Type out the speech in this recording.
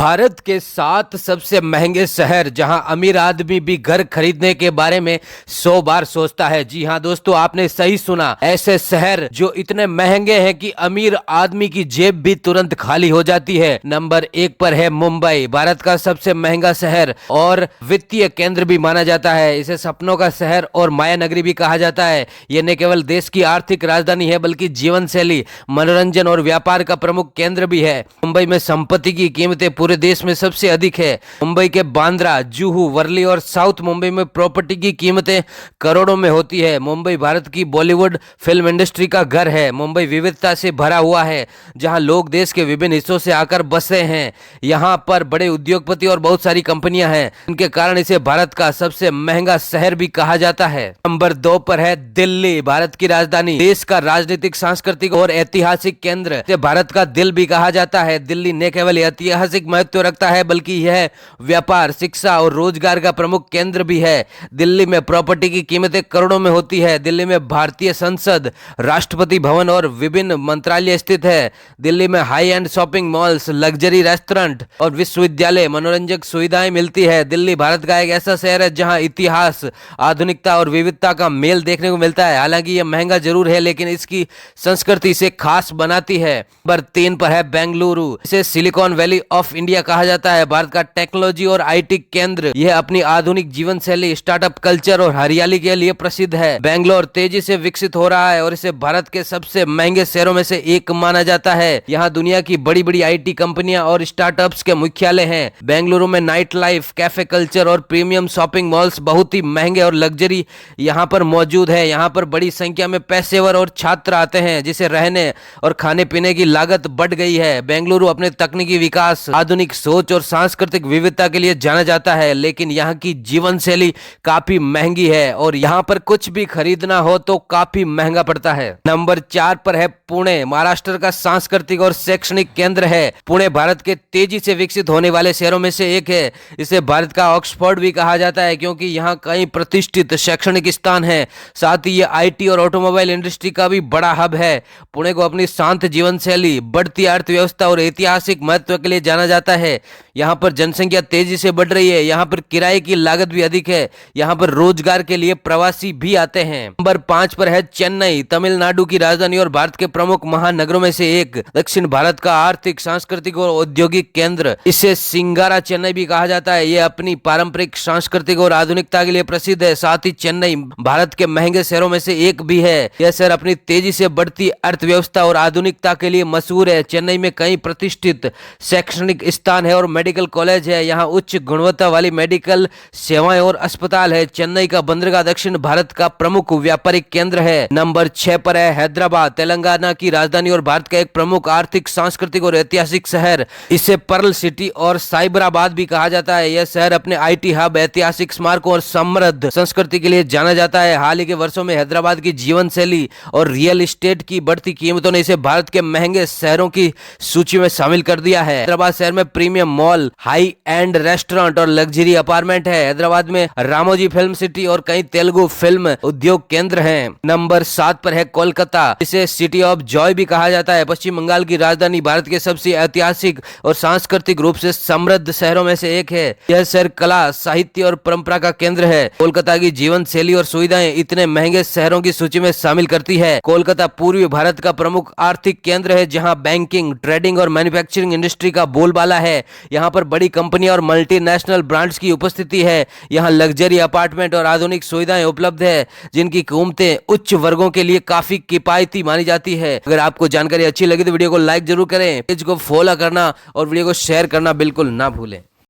भारत के 7 सबसे महंगे शहर जहां अमीर आदमी भी घर खरीदने के बारे में 100 बार सोचता है। जी हां दोस्तों, आपने सही सुना। ऐसे शहर जो इतने महंगे हैं कि अमीर आदमी की जेब भी तुरंत खाली हो जाती है। नंबर 1 पर है मुंबई, भारत का सबसे महंगा शहर और वित्तीय केंद्र भी माना जाता है। इसे सपनों का शहर और माया नगरी भी कहा जाता है। यह न केवल देश की आर्थिक राजधानी है बल्कि जीवन शैली, मनोरंजन और व्यापार का प्रमुख केंद्र भी है। मुंबई में संपत्ति की कीमतें पूरे देश में सबसे अधिक है। मुंबई के बांद्रा, जुहू, वर्ली और साउथ मुंबई में प्रॉपर्टी की कीमतें करोड़ों में होती है। मुंबई भारत की बॉलीवुड फिल्म इंडस्ट्री का घर है। मुंबई विविधता से भरा हुआ है, जहां लोग देश के विभिन्न हिस्सों से आकर बस रहे हैं। यहां पर बड़े उद्योगपति और बहुत सारी कंपनियां हैं, इनके कारण इसे भारत का सबसे महंगा शहर भी कहा जाता है। नंबर 2 पर है दिल्ली, भारत की राजधानी, देश का राजनीतिक, सांस्कृतिक और ऐतिहासिक केंद्र। इसे भारत का दिल भी कहा जाता है। दिल्ली न केवल ऐतिहासिक महत्व रखता है बल्कि यह व्यापार, शिक्षा और रोजगार का प्रमुख केंद्र भी है। दिल्ली में प्रॉपर्टी की कीमतें करोड़ों में होती है। दिल्ली में भारतीय संसद, राष्ट्रपति भवन और विभिन्न मंत्रालय स्थित है। दिल्ली में high and shopping malls, luxury restaurant और विश्वविद्यालय, मनोरंजक सुविधाएं मिलती है। दिल्ली भारत का एक ऐसा शहर है जहां इतिहास, आधुनिकता और विविधता का मेल देखने को मिलता है। हालांकि यह महंगा जरूर है, लेकिन इसकी संस्कृति इसे खास बनाती है। नंबर 3 पर है बेंगलुरु, इसे सिलिकॉन वैली ऑफ इंडिया कहा जाता है। भारत का टेक्नोलॉजी और आईटी केंद्र। यह अपनी आधुनिक जीवन शैली, स्टार्टअप कल्चर और हरियाली के लिए प्रसिद्ध है। बेंगलोर तेजी से विकसित हो रहा है और इसे भारत के सबसे महंगे शहरों में से एक माना जाता है। यहाँ दुनिया की बड़ी बड़ी आईटी कंपनियां और स्टार्टअप्स के मुख्यालय हैं। बेंगलुरु में नाइट लाइफ, कैफे कल्चर और प्रीमियम शॉपिंग मॉल्स बहुत ही महंगे और लग्जरी यहाँ पर मौजूद है। यहाँ पर बड़ी संख्या में पेशेवर और छात्र आते हैं, जिसे रहने और खाने पीने की लागत बढ़ गई है। बेंगलुरु अपने तकनीकी विकास, आधुनिक सोच और सांस्कृतिक विविधता के लिए जाना जाता है, लेकिन यहाँ की जीवन शैली काफी महंगी है और यहाँ पर कुछ भी खरीदना हो तो काफी महंगा पड़ता है। नंबर 4 पर है पुणे, महाराष्ट्र का सांस्कृतिक और शैक्षणिक केंद्र है। पुणे भारत के तेजी से विकसित होने वाले शहरों में से एक है। इसे भारत का ऑक्सफोर्ड भी कहा जाता है, क्योंकि यहाँ कई प्रतिष्ठित शैक्षणिक स्थान है। साथ ही ये आईटी और ऑटोमोबाइल इंडस्ट्री का भी बड़ा हब है। पुणे को अपनी शांत जीवन शैली, बढ़ती अर्थव्यवस्था और ऐतिहासिक महत्व के लिए जाना जाता है। यहाँ पर जनसंख्या तेजी से बढ़ रही है। यहाँ पर किराए की लागत भी अधिक है। यहाँ पर रोजगार के लिए प्रवासी भी आते हैं। नंबर 5 पर है चेन्नई, तमिलनाडु की राजधानी और भारत के प्रमुख महानगरों में से एक। दक्षिण भारत का आर्थिक, सांस्कृतिक और औद्योगिक केंद्र। इसे सिंगारा चेन्नई भी कहा जाता है। यह अपनी पारंपरिक, सांस्कृतिक और आधुनिकता के लिए प्रसिद्ध है। साथ ही चेन्नई भारत के महंगे शहरों में से एक भी है। यह शहर अपनी तेजी से बढ़ती अर्थव्यवस्था और आधुनिकता के लिए मशहूर है। चेन्नई में कई प्रतिष्ठित शैक्षणिक स्थान है और मेडिकल कॉलेज है। यहाँ उच्च गुणवत्ता वाली मेडिकल सेवाएं और अस्पताल है। चेन्नई का बंदरगाह दक्षिण भारत का प्रमुख व्यापारिक केंद्र है। नंबर 6 पर है हैदराबाद, तेलंगाना की राजधानी और भारत का एक प्रमुख आर्थिक, सांस्कृतिक और ऐतिहासिक शहर। इसे पर्ल सिटी और साइबराबाद भी कहा जाता है। यह शहर अपने आईटी हब, ऐतिहासिक स्मारकों और समृद्ध संस्कृति के लिए जाना जाता है। हाल ही के वर्षों में हैदराबाद की जीवन शैली और रियल एस्टेट की बढ़ती कीमतों ने इसे भारत के महंगे शहरों की सूची में शामिल कर दिया है। हैदराबाद शहर में premium mall, high and restaurant और लग्जरी अपार्टमेंट है। हैदराबाद में रामोजी फिल्म सिटी और कई तेलुगु फिल्म उद्योग केंद्र हैं। नंबर 7 पर है कोलकाता, इसे सिटी ऑफ जॉय भी कहा जाता है। पश्चिम बंगाल की राजधानी, भारत के सबसे ऐतिहासिक और सांस्कृतिक रूप से समृद्ध शहरों में से एक है। यह शहर कला, साहित्य और परंपरा का केंद्र है। कोलकाता की जीवन शैली और सुविधाएं इतने महंगे शहरों की सूची में शामिल करती है। कोलकाता पूर्वी भारत का प्रमुख आर्थिक केंद्र है, जहां बैंकिंग, ट्रेडिंग और मैन्युफैक्चरिंग इंडस्ट्री का बोलबाला है। यहाँ पर बड़ी कंपनियां और मल्टीनेशनल ब्रांड्स की उपस्थिति है। यहाँ लग्जरी अपार्टमेंट और आधुनिक सुविधाएं उपलब्ध है, जिनकी कीमतें उच्च वर्गों के लिए काफी किफायती मानी जाती है। अगर आपको जानकारी अच्छी लगी तो वीडियो को लाइक जरूर करें, पेज को फॉलो करना और वीडियो को शेयर करना बिल्कुल ना भूलें।